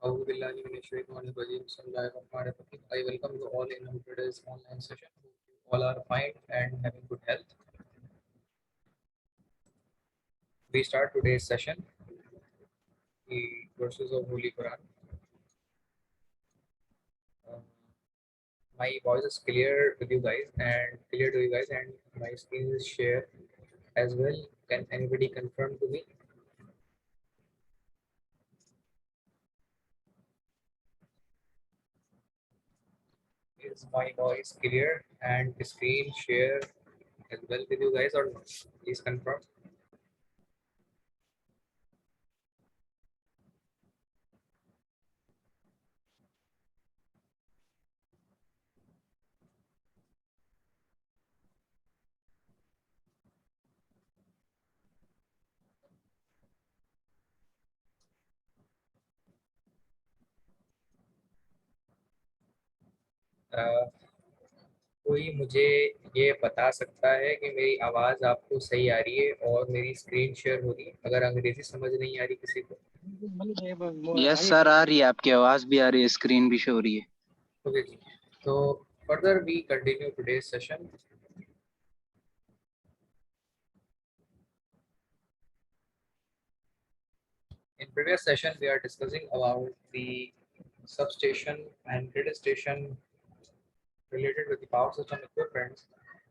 I welcome you all in today's online session. Hope you all are fine and having good health. We start today's session, the verses of Holy Quran. Uh, my voice is clear with you guys and clear to you guys, and my screen is shared as well. Can anybody confirm to me? Is my voice clear and screen share as well with you guys or not? Please confirm. Uh, कोई मुझे ये बता सकता है कि मेरी आवाज़ आपको सही आ रही है और मेरी स्क्रीन शेयर हो रही है? अगर अंग्रेजी समझ नहीं आ रही किसी को। यस सर, आ रही है, आपकी आवाज भी आ रही है, स्क्रीन भी शो हो रही है। ओके जी, तो further we continue today's session. In previous session, we are discussing about the substation and grid station related with the power system equipment,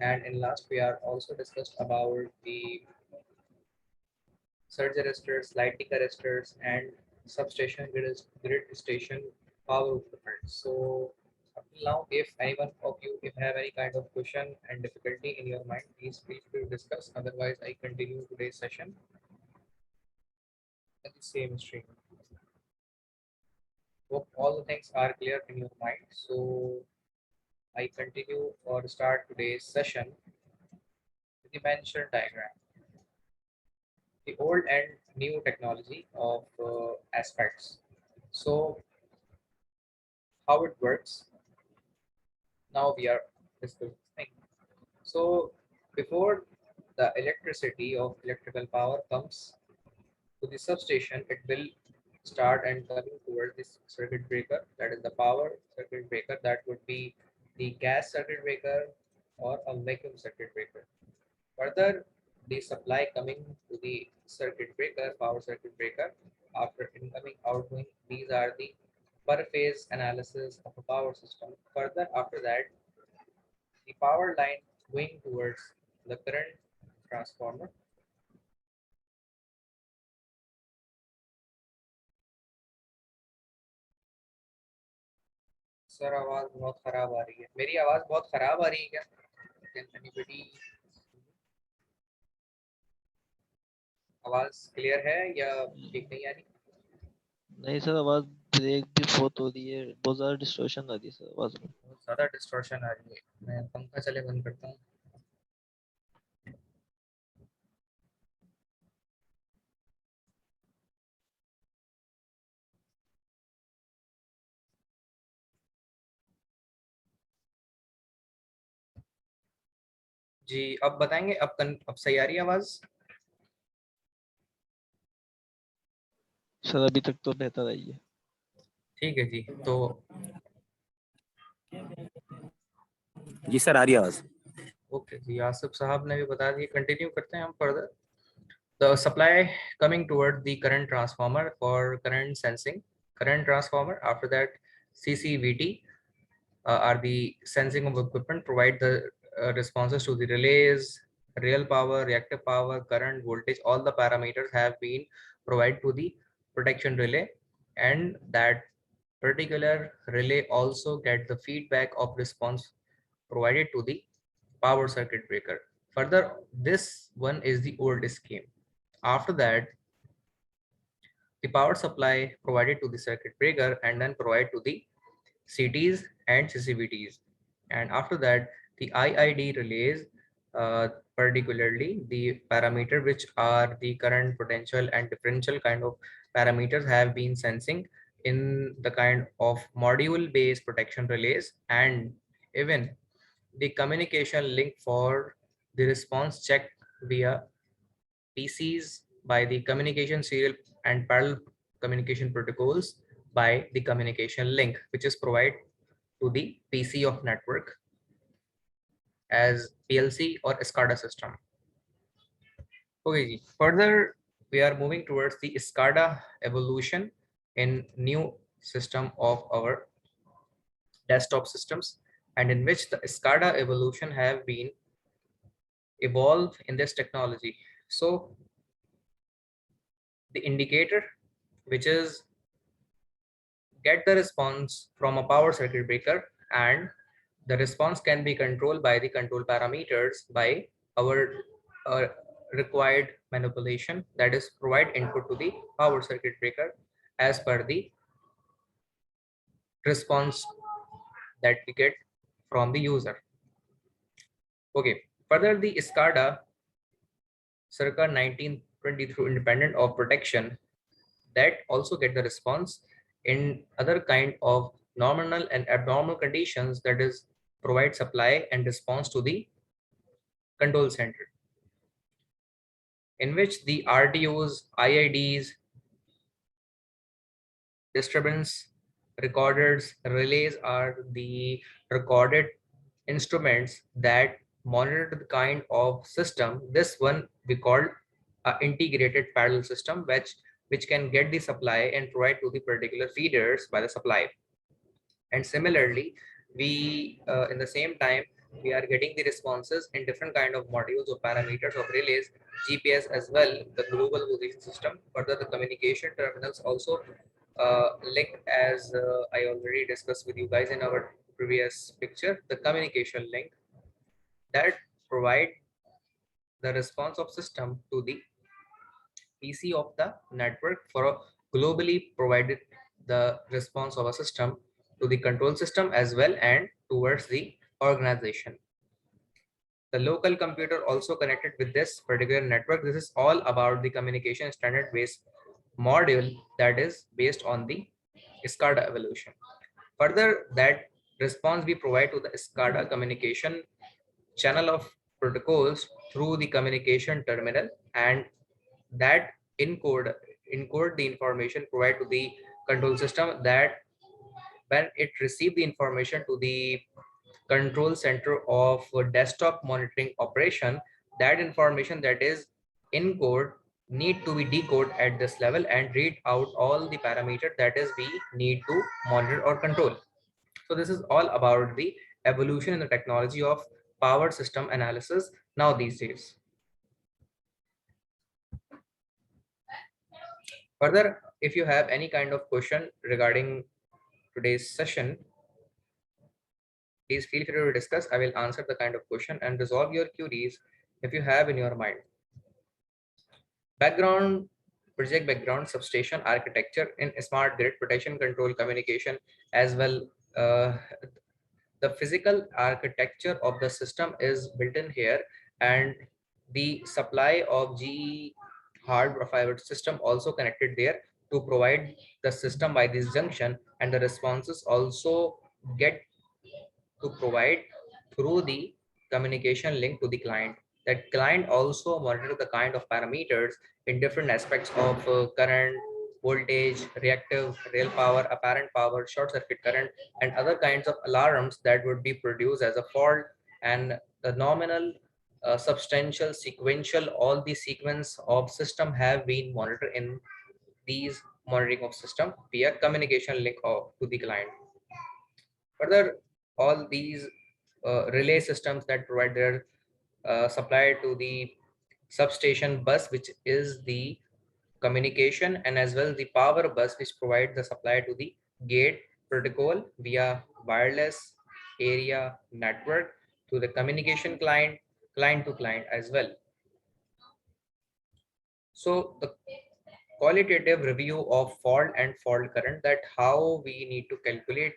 and in last we are also discussed about the surge arresters, lightning arresters, and substation grid station power equipment. So up till now, if anyone of you if have any kind of question and difficulty in your mind, please feel free to discuss. Otherwise, I continue today's session at the same stream. Hope all the things are clear in your mind. So I continue or start today's session with the mentioned diagram. The old and new technology of aspects. So how it works. Now we are discussing. So before the electricity of electrical power comes to the substation, it will start and coming towards this circuit breaker. That is the power circuit breaker. That would be the gas circuit breaker or a vacuum circuit breaker. Further, the supply coming to the circuit breaker, power circuit breaker, after incoming, outgoing, these are the per phase analysis of a power system. Further, after that, the power line going towards the current transformer. Sir आवाज बहुत खराब आ रही है, मेरी आवाज बहुत खराब आ रही है क्या? Can anybody? आवाज क्लियर है या ठीक नहीं आ रही? नहीं सर, आवाज ब्रेक भी बहुत हो रही है, बहुत ज्यादा डिस्टॉर्शन आ रही है सर आवाज में। बहुत ज्यादा डिस्टॉर्शन आ रही है, मैं पंखा चले बंद करता हूँ। जी अब बताएंगे, अब सही आ रही है आवाज? सर अभी तक तो बेहतर आई है। ठीक है जी, तो जी सर आ रही है आवाज। ओके जी, आसिफ साहब ने भी बता दिया, कंटिन्यू करते हैं हम further. The supply coming toward the current transformer for current sensing, current transformer. After that, CCVT are the sensing of equipment, provide the responses to the relays, real power, reactive power, current, voltage. All the parameters have been provided to the protection relay, and that particular relay also get the feedback of response provided to the power circuit breaker. Further, this one is the old scheme. After that, the power supply provided to the circuit breaker and then provide to the CTs and CCVTs. And after that, the IID relays, particularly the parameter which are the current, potential and differential kind of parameters have been sensing in the kind of module based protection relays, and even the communication link for the response check via PCs by the communication serial and parallel communication protocols by the communication link, which is provided to the PC of network as PLC or SCADA system. Okay, ji. Further, we are moving towards the SCADA evolution in new system of our desktop systems, and in which the SCADA evolution have been evolved in this technology. So the indicator, which is get the response from a power circuit breaker, and the response can be controlled by the control parameters by our required manipulation, that is provide input to the power circuit breaker as per the response that we get from the user. Okay, further the SCADA circa 1923 independent of protection that also get the response in other kind of nominal and abnormal conditions, that is provide supply and response to the control center, in which the RDOs, IIDs, disturbance recorders, relays are the recorded instruments that monitor the kind of system. This one we call integrated parallel system, which can get the supply and provide to the particular feeders by the supply. And similarly, we in the same time we are getting the responses in different kind of modules or parameters of relays, GPS as well, the global position system. Further, the communication terminals also link, as I already discussed with you guys in our previous picture, the communication link that provide the response of system to the PC of the network for a globally provided the response of a system to the control system as well and towards the organization. The local computer also connected with this particular network. This is all about the communication standard based module that is based on the SCADA evolution. Further, that response we provide to the SCADA communication channel of protocols through the communication terminal, and that encode the information provided to the control system, that when it receive the information to the control center of desktop monitoring operation, that information that is encode need to be decoded at this level and read out all the parameters that is we need to monitor or control. So this is all about the evolution in the technology of power system analysis now these days. Further, if you have any kind of question regarding today's session, please feel free to discuss. I will answer the kind of question and resolve your queries if you have in your mind. Background, project background, substation architecture in smart grid, protection, control, communication, as well. The physical architecture of the system is built in here, and the supply of GE hard fiber system also connected there to provide the system by this junction, and the responses also get to provide through the communication link to the client. That client also monitor the kind of parameters in different aspects of current, voltage, reactive, real power, apparent power, short circuit current, and other kinds of alarms that would be produced as a fault, and the nominal, substantial, sequential, all the sequence of system have been monitored in these monitoring of system via communication link to the client. Further, all these relay systems that provide their supply to the substation bus, which is the communication, and as well the power bus, which provide the supply to the gate protocol via wireless area network to the communication client, client to client as well. So the qualitative review of fault and fault current, that how we need to calculate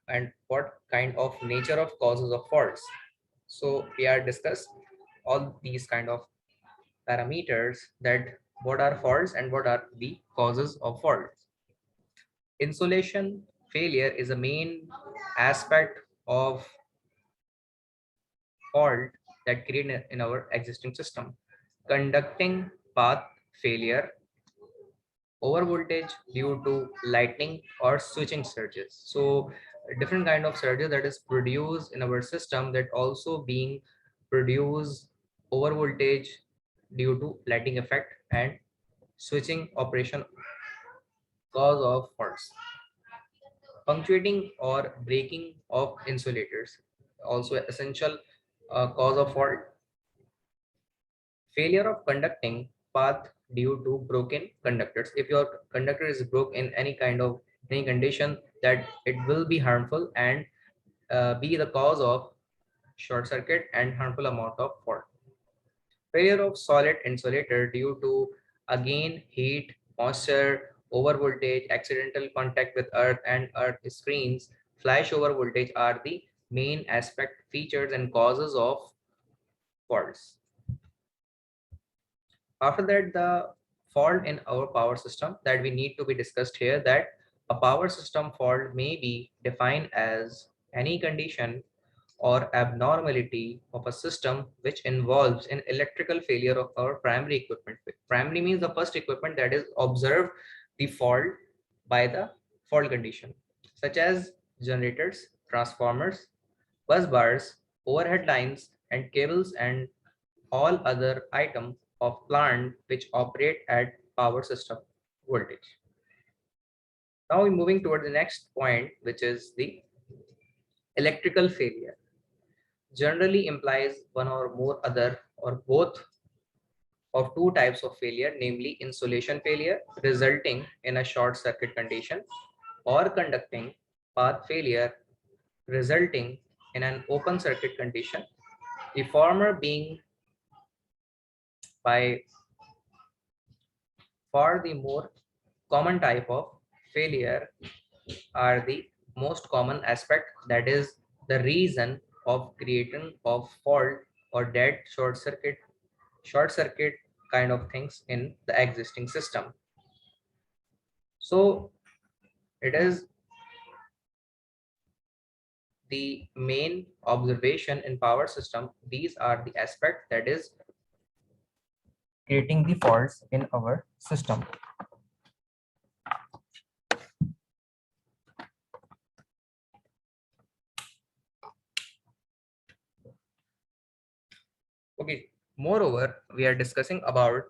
and what kind of nature of causes of faults. So we are discuss all these kind of parameters, that what are faults and what are the causes of faults. Insulation failure is a main aspect of fault that create in our existing system. Conducting path failure over voltage due to lightning or switching surges. So different kind of surges that is produced in our system that also being produced over voltage due to lightning effect and switching operation cause of faults. Punctuating or breaking of insulators also essential cause of fault. Failure of conducting path due to broken conductors. If your conductor is broke in any kind of any condition, that it will be harmful and be the cause of short circuit and harmful amount of fault. Failure of solid insulator due to again heat, moisture, over voltage, accidental contact with earth and earth screens, flash over voltage are the main aspect, features and causes of faults. After that, the fault in our power system that we need to be discussed here, that a power system fault may be defined as any condition or abnormality of a system which involves an electrical failure of our primary equipment. Primary means the first equipment that is observed the fault by the fault condition, such as generators, transformers, bus bars, overhead lines, and cables, and all other items of plant which operate at power system voltage. Now we're moving toward the next point, which is the electrical failure. Generally implies one or more other or both of two types of failure, namely insulation failure resulting in a short circuit condition or conducting path failure resulting in an open circuit condition. The former being by far the more common type of failure are the most common aspect, that is the reason of creating of fault or dead short circuit kind of things in the existing system. So it is the main observation in power system. These are the aspect that is creating the faults in our system. Okay, moreover, we are discussing about